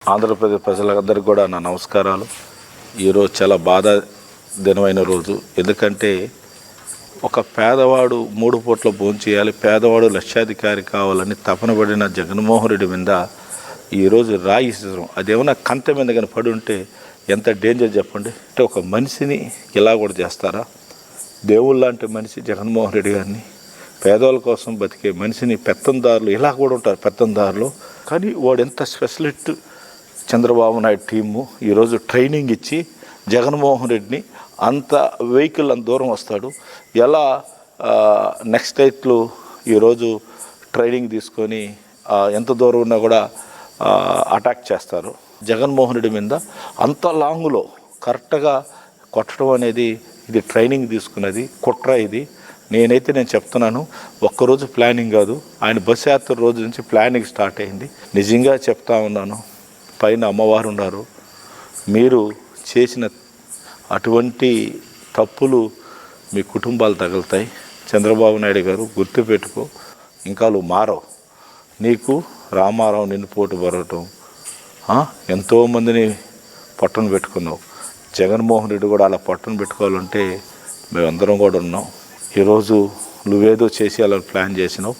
ఆంధ్రప్రదేశ్ ప్రజలందరికీ కూడా నా నమస్కారాలు. ఈరోజు చాలా దినమైన రోజు. ఎందుకంటే ఒక పేదవాడు 3 పూట్ల భోంచేయాలి, పేదవాడు లక్షాధికారి కావాలని తపన పడిన జగన్మోహన్ రెడ్డి మీద ఈరోజు రాయి ఇస్తాం. అదేమన్నా కంట మీద కానీ పడి ఉంటే ఎంత డేంజర్ చెప్పండి. అంటే ఒక మనిషిని ఇలా కూడా చేస్తారా? దేవుళ్ళ లాంటి మనిషి జగన్మోహన్ రెడ్డి గారిని, పేదవాళ్ళ కోసం బతికే మనిషిని పెత్తందారులు ఇలా కూడా ఉంటారు, పెత్తందారులు. కానీ వాడు ఎంత స్పెషలిస్ట్ చంద్రబాబు నాయుడు టీము ఈరోజు ట్రైనింగ్ ఇచ్చి జగన్మోహన్ రెడ్డిని అంత వెహికల్ అంత దూరం వస్తాడు ఎలా నెక్స్ట్ డేట్లు ఈరోజు ట్రైనింగ్ తీసుకొని ఎంత దూరం ఉన్నా కూడా అటాక్ చేస్తారు. జగన్మోహన్ రెడ్డి మీద అంత లాంగ్లో కరెక్ట్గా కొట్టడం అనేది ఇది ట్రైనింగ్ తీసుకున్నది కుట్ర. ఇది నేను చెప్తున్నాను, ఒక్కరోజు ప్లానింగ్ కాదు, ఆయన బస్ యాత్ర రోజు నుంచి ప్లానింగ్ స్టార్ట్ అయింది. నిజంగా చెప్తా ఉన్నాను, పైన అమ్మవారు ఉన్నారు. మీరు చేసిన అటువంటి తప్పులు మీ కుటుంబాలు తగులుతాయి. చంద్రబాబు నాయుడు గారు గుర్తుపెట్టుకో, ఇంకా నువ్వు మారవు. నీకు రామారావు నిన్ను పోటు బరవటం, ఎంతోమందిని పట్టున పెట్టుకున్నావు. జగన్మోహన్ రెడ్డి కూడా అలా పట్టున పెట్టుకోవాలంటే మేమందరం కూడా ఉన్నాం. ఈరోజు నువ్వేదో చేసి అలా ప్లాన్ చేసినావు,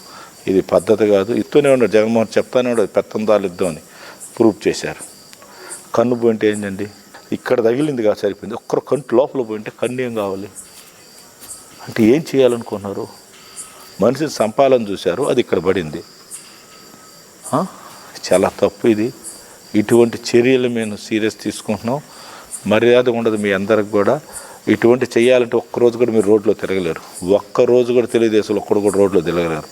ఇది పద్ధతి కాదు. ఇస్తూనే ఉన్నాడు జగన్మోహన్, చెప్తానే ఉన్నాడు పెత్తందారులు ఇద్దామని ప్రూవ్ చేశారు. కన్ను పోయింటే ఏంటండి, ఇక్కడ తగిలింది కాదు సరిపోయింది. ఒక్కరు కంటి లోపల పోయింటే కన్ను ఏం కావాలి అంటే ఏం చేయాలనుకున్నారు? మనిషిని సంపాలని చూశారు, అది ఇక్కడ పడింది. చాలా తప్పు ఇది. ఇటువంటి చర్యలు మేము సీరియస్ తీసుకుంటున్నాం. మర్యాద ఉండదు మీ అందరికి కూడా. ఇటువంటి చేయాలంటే ఒక్కరోజు కూడా మీరు రోడ్లో తిరగలేరు. ఒక్కరోజు కూడా తెలుగుదేశంలో ఒక్కడు కూడా రోడ్లో తిరగలేరు.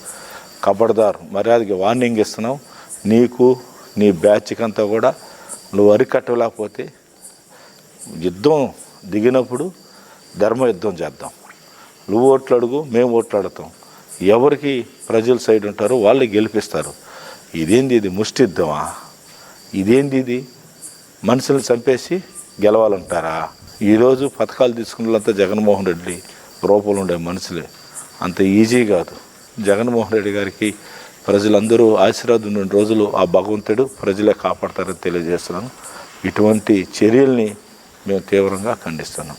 కబడ్దారు, మర్యాదకి వార్నింగ్ ఇస్తున్నాం. నీకు నీ బ్యాచ్కి అంతా కూడా నువ్వు అరికట్టలేకపోతే యుద్ధం దిగినప్పుడు ధర్మ యుద్ధం చేద్దాం. నువ్వు ఓట్లు అడుగు, మేము ఓట్లాడతాం. ఎవరికి ప్రజల సైడ్ ఉంటారో వాళ్ళే గెలిపిస్తారు. ఇదేంది ఇది ముష్టి యుద్ధమా? ఇదేంది ఇది? మనుషులను చంపేసి గెలవాలంటారా? ఈరోజు పథకాలు తీసుకున్న వాళ్ళంతా జగన్మోహన్ రెడ్డి రూపంలో ఉండే మనుషులే. అంత ఈజీ కాదు. జగన్మోహన్ రెడ్డి గారికి ప్రజలందరూ ఆశీర్వాదం ఉన్న రోజులు ఆ భగవంతుడు ప్రజలే కాపాడతారని తెలియజేస్తున్నాను. ఇటువంటి చర్యల్ని మేము తీవ్రంగా ఖండిస్తున్నాం.